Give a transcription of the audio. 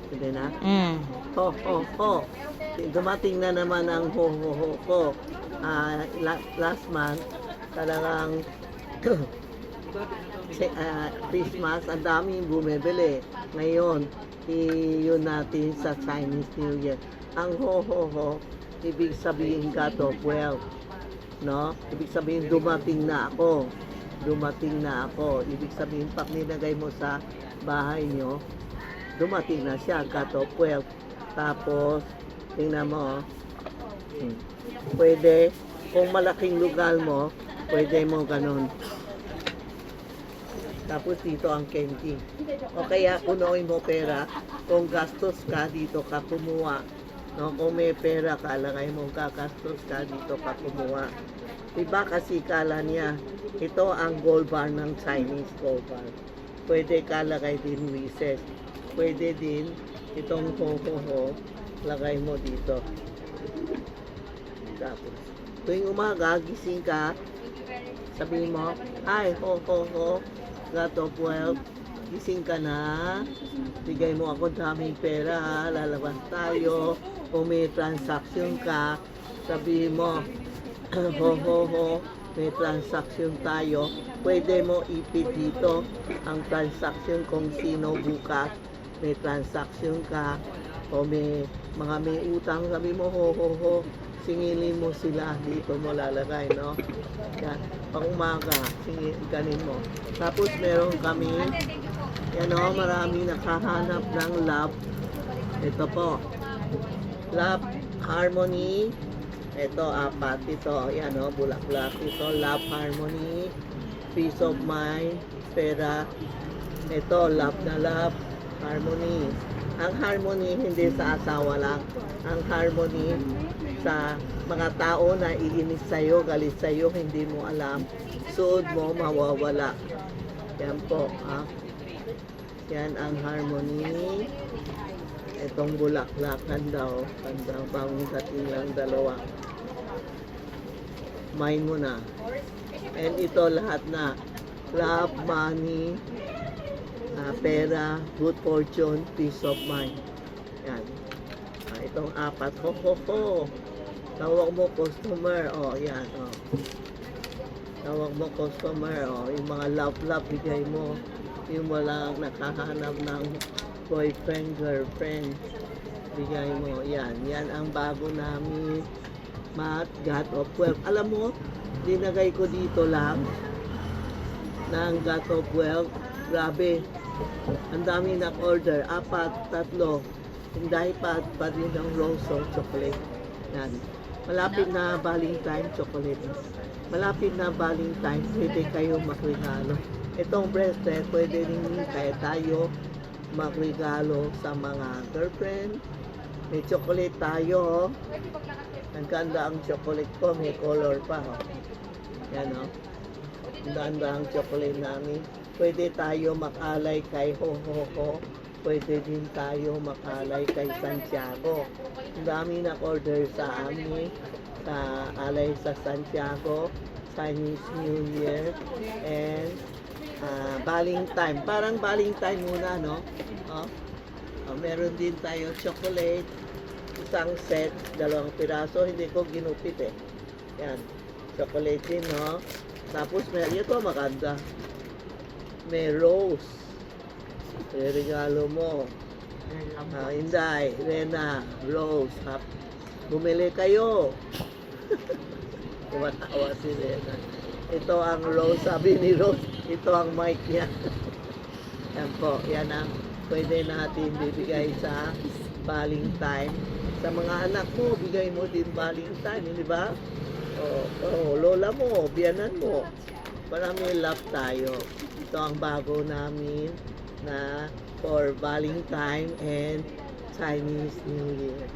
Hindi na? Mm. Ho, ho, ho. Dumating na naman ang ho, ho, ho, ho. Last month, talagang Christmas, ang daming bumibili. Ngayon, yun natin sa Chinese New Year. Ang ho, ho, ho, ibig sabihin God of Wealth. No? Ibig sabihin dumating na ako. Dumating na ako. Ibig sabihin pag nilagay mo sa bahay nyo, dumating na siya, God of Wealth. Tapos, tingnan mo, pwede, kung malaking lugar mo, pwede mo ganun. Tapos dito ang candy. O kaya punuin mo pera, kung gastos ka, dito ka kumuha. No, kung may pera ka, lagay mo gagastos ka, dito ka kumuha. Diba kasi kala niya, ito ang gold bar ng Chinese gold bar. Pwede ka lagay din wishes. Pwede din itong ho-ho-ho, lagay mo dito. Tapos, tuwing umaga, gising ka, sabihin mo, ay, ho-ho-ho, God of Wealth, gising ka na, bigay mo ako daming pera, ha? Lalabas tayo, kung may transaction ka, sabihin mo, ho-ho-ho, may transaction tayo, pwede mo ipit dito ang transaction kung sino bukas, may transaction ka, o may mga may utang, sabi mo, ho-ho-ho, singilin mo sila, dito mo lalagay, no? Yan, pang umaga, ganin mo. Tapos meron kami, yan o, marami nakahanap ng love. Ito po, love, harmony, ito, apat, ito, yan o, bulaklak, ito, love, harmony, peace of mind, pera, ito, love na love, harmony. Ang harmony hindi sa asawa lang, ang harmony sa mga tao na iinis sa'yo, galit sa'yo, hindi mo alam, suod mo, mawawala. Yan po, ha? Yan ang harmony. Itong bulaklakan daw, bagong dating lang dalawa. Mine mo na. And ito lahat na. Love, money, pera, good fortune, peace of mind. Yan. Itong apat. Ho, ho, ho. Tawag mo customer. O, yan. O. Tawag mo customer. O, yung mga love, bigay mo. Yung walang nakahanap ng boyfriend, girlfriend. Bigay mo. Yan. Yan ang bago namin. Math, God of Wealth. Alam mo, dinagay ko dito lang ng God of Wealth. Grabe. Ang dami nag-order. 4, 3. Dahil pa rin ng rose of chocolate. Yan. Malapit na Valentine chocolate. Malapit na Valentine, pwede kayo makregalo. Itong bracelet, pwede rin kaya tayo makregalo sa mga girlfriend. May chocolate tayo. Ang ganda ang chocolate ko, may color pa. Yan o. Ang ganda ang chocolate namin. Pwede tayo makalay kay Ho-Ho-Ho. Pwede din tayo makalay kay Santiago. Ang dami na-order sa amin sa alay sa Santiago, Chinese New Year, and Valentine. Parang Valentine muna, no? Meron din tayo chocolate, isang set, 2 piraso. Hindi ko ginupit eh. Yan. Chocolate din, no? Tapos, ito maganda. May rose. Regalo mo. Inday, Rena, Rose. Bumili kayo. Tumatawa si Rena. Ito ang Rose, sabi ni Rose. Ito ang mic niya. Yan po, yan ang pwede natin bibigay sa Valentine. Sa mga anak mo, bigay mo din Valentine, di ba? Lola mo, biyanan mo. Para may love tayo. Ito ang bago namin na for Valentine and Chinese New Year.